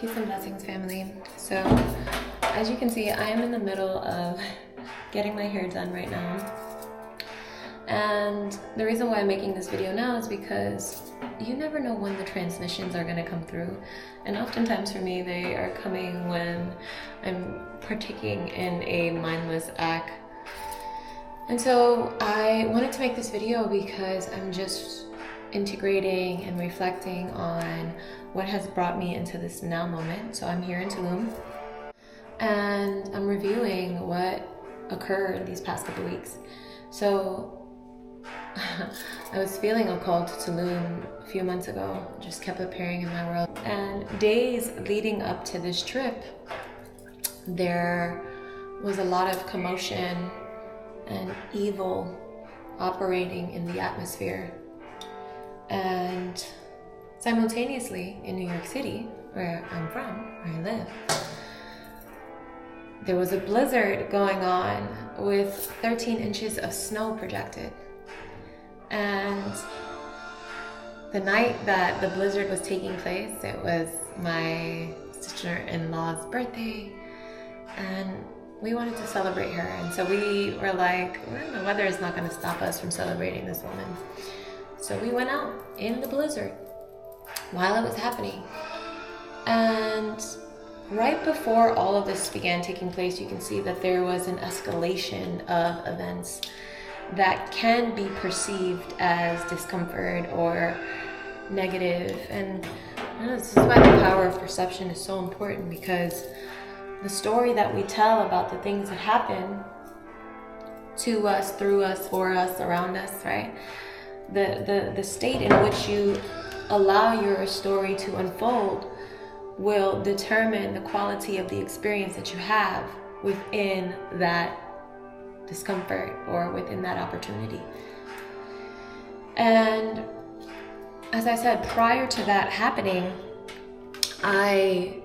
Peace and blessings, family. So, as you can see, I am in the middle of getting my hair done right now. And the reason why I'm making this video now is because you never know when the transmissions are going to come through. And oftentimes for me, they are coming when I'm partaking in a mindless act. And so I wanted to make this video because I'm just integrating and reflecting on what has brought me into this now moment. So I'm here in Tulum and I'm reviewing what occurred these past couple weeks. So I was feeling a call to Tulum a few months ago, just kept appearing in my world. And days leading up to this trip, there was a lot of commotion and evil operating in the atmosphere. And simultaneously in New York City, where I'm from, where I live, there was a blizzard going on with 13 inches of snow projected. And the night that the blizzard was taking place, it was my sister-in-law's birthday, and we wanted to celebrate her. And so we were like, well, the weather is not going to stop us from celebrating this woman. So we went out in the blizzard while it was happening. And right before all of this began taking place, you can see that there was an escalation of events that can be perceived as discomfort or negative. And this is why the power of perception is so important, because the story that we tell about the things that happen to us, through us, for us, around us, right? The state in which you allow your story to unfold will determine the quality of the experience that you have within that discomfort or within that opportunity. And as I said, prior to that happening, I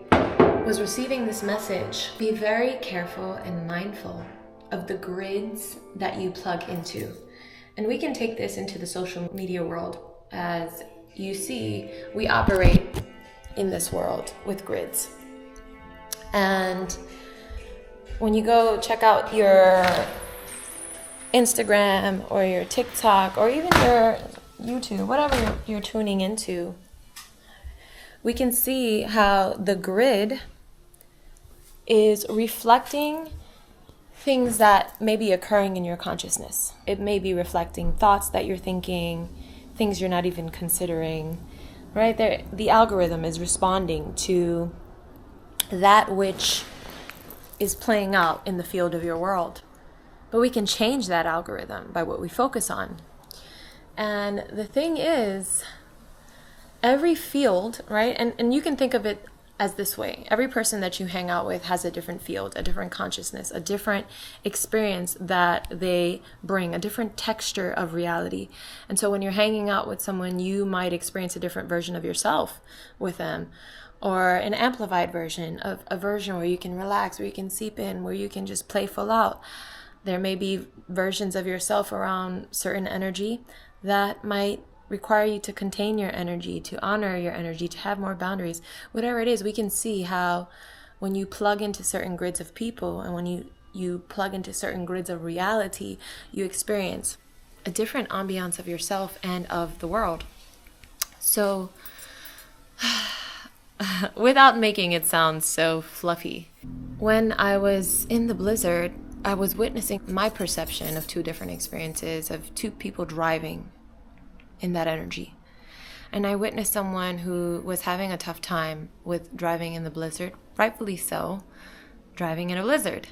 was receiving this message: be very careful and mindful of the grids that you plug into. And we can take this into the social media world. As you see, we operate in this world with grids. And when you go check out your Instagram or your TikTok or even your YouTube, whatever you're tuning into, we can see how the grid is reflecting things that may be occurring in your consciousness. It may be reflecting thoughts that you're thinking, things you're not even considering, right? The algorithm is responding to that which is playing out in the field of your world. But we can change that algorithm by what we focus on. And the thing is, every field, right? And you can think of it as this way: every person that you hang out with has a different field, a different consciousness, a different experience that they bring, a different texture of reality. And so when you're hanging out with someone, you might experience a different version of yourself with them, or an amplified version of a version where you can relax, where you can seep in, where you can just play full out. There may be versions of yourself around certain energy that might require you to contain your energy, to honor your energy, to have more boundaries. Whatever it is, we can see how when you plug into certain grids of people and when you plug into certain grids of reality, you experience a different ambiance of yourself and of the world. So, without making it sound so fluffy, when I was in the blizzard, I was witnessing my perception of two different experiences of two people driving in that energy. And I witnessed someone who was having a tough time with driving in the blizzard, rightfully so, driving in a blizzard.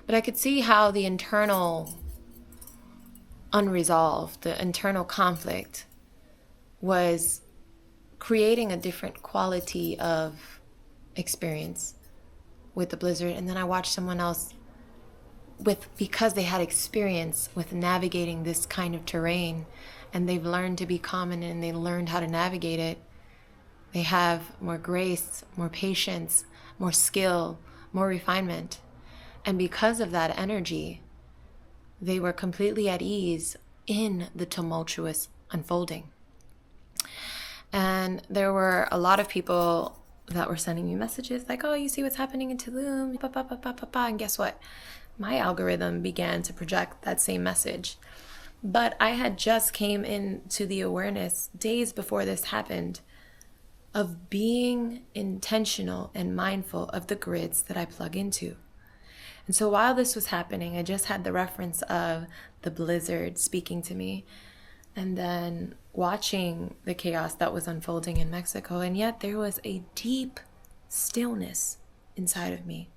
But I could see how the internal unresolved, the internal conflict was creating a different quality of experience with the blizzard. And then I watched someone else because they had experience with navigating this kind of terrain, and they've learned to be calm and they learned how to navigate it. They have more grace, more patience, more skill, more refinement. And because of that energy, they were completely at ease in the tumultuous unfolding. And there were a lot of people that were sending me messages like, oh, you see what's happening in Tulum, and guess what? My algorithm began to project that same message. But I had just came into the awareness days before this happened of being intentional and mindful of the grids that I plug into. And so while this was happening, I just had the reference of the blizzard speaking to me, and then watching the chaos that was unfolding in Mexico. And yet there was a deep stillness inside of me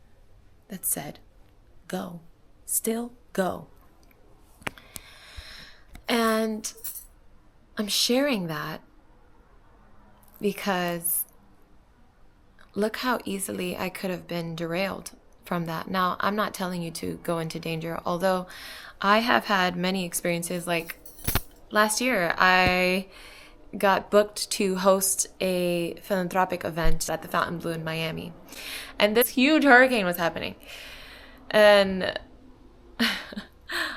that said, go, still go. And I'm sharing that because look how easily I could have been derailed from that. Now, I'm not telling you to go into danger, although I have had many experiences. Like last year, I got booked to host a philanthropic event at the Fontainebleau in Miami. And this huge hurricane was happening. And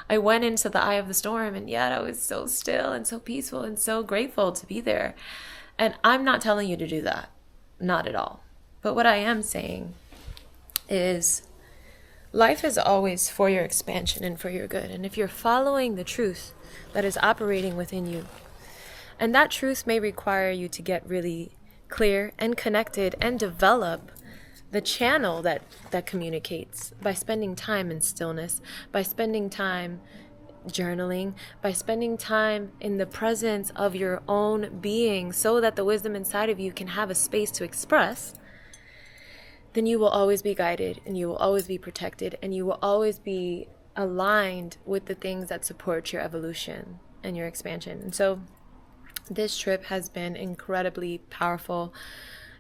I went into the eye of the storm, and yet I was so still and so peaceful and so grateful to be there. And I'm not telling you to do that. Not at all. But what I am saying is life is always for your expansion and for your good. And if you're following the truth that is operating within you, and that truth may require you to get really clear and connected and develop the channel that communicates by spending time in stillness, by spending time journaling, by spending time in the presence of your own being so that the wisdom inside of you can have a space to express, then you will always be guided, and you will always be protected, and you will always be aligned with the things that support your evolution and your expansion. And so this trip has been incredibly powerful.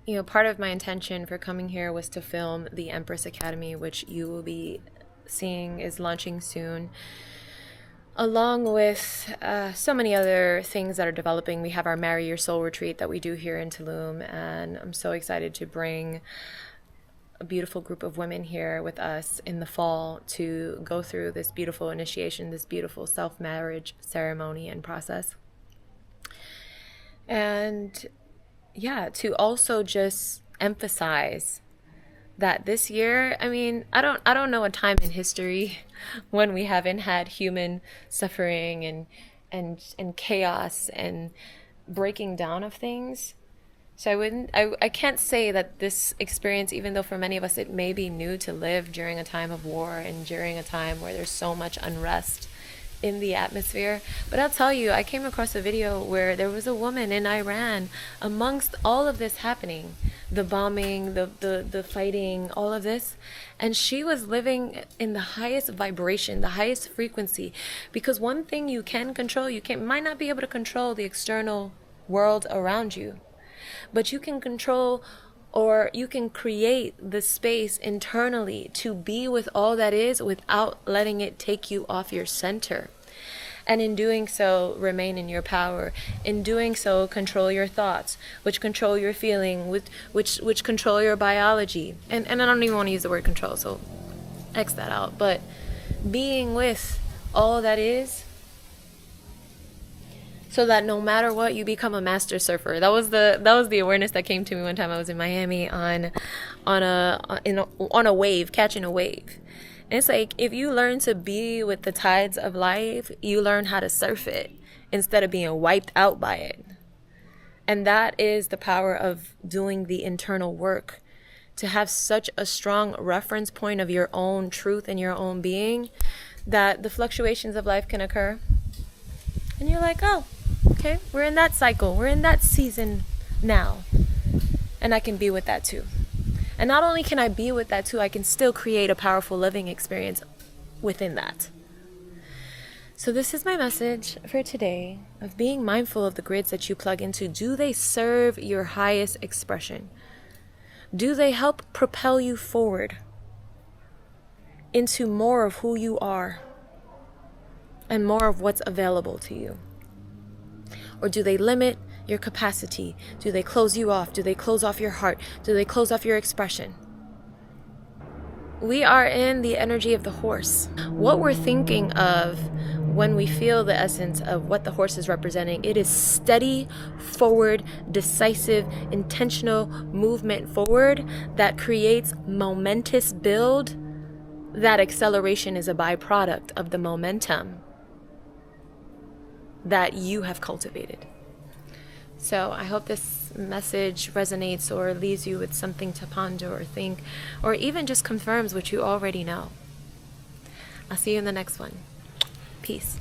You know, part of my intention for coming here was to film the Empress Academy, which you will be seeing is launching soon, along with so many other things that are developing. We have our Marry Your Soul retreat that we do here in Tulum, and I'm so excited to bring a beautiful group of women here with us in the fall to go through this beautiful initiation, this beautiful self-marriage ceremony and process. And yeah, to also just emphasize that this year, I mean, I don't know a time in history when we haven't had human suffering and chaos and breaking down of things. So I can't say that this experience, even though for many of us it may be new to live during a time of war and during a time where there's so much unrest in the atmosphere, but I'll tell you, I came across a video where there was a woman in Iran amongst all of this happening, the bombing, the fighting, all of this, and she was living in the highest vibration, the highest frequency, because one thing you can control, might not be able to control the external world around you, but you can control, or you can create the space internally to be with all that is without letting it take you off your center. And in doing so, remain in your power. In doing so, control your thoughts, which control your feeling, which control your biology. And I don't even want to use the word control, so X that out. But being with all that is, so that no matter what, you become a master surfer. That was the awareness that came to me one time. I was in Miami on a wave, catching a wave. And it's like, if you learn to be with the tides of life, you learn how to surf it instead of being wiped out by it. And that is the power of doing the internal work, to have such a strong reference point of your own truth and your own being that the fluctuations of life can occur. And you're like, oh, okay, we're in that cycle. We're in that season now. And I can be with that too. And not only can I be with that too, I can still create a powerful living experience within that. So this is my message for today, of being mindful of the grids that you plug into. Do they serve your highest expression? Do they help propel you forward into more of who you are and more of what's available to you? Or do they limit your capacity? Do they close you off? Do they close off your heart? Do they close off your expression? We are in the energy of the horse. What we're thinking of when we feel the essence of what the horse is representing, it is steady, forward, decisive, intentional movement forward that creates momentous build. That acceleration is a byproduct of the momentum that you have cultivated. So I hope this message resonates or leaves you with something to ponder or think, or even just confirms what you already know. I'll see you in the next one. Peace.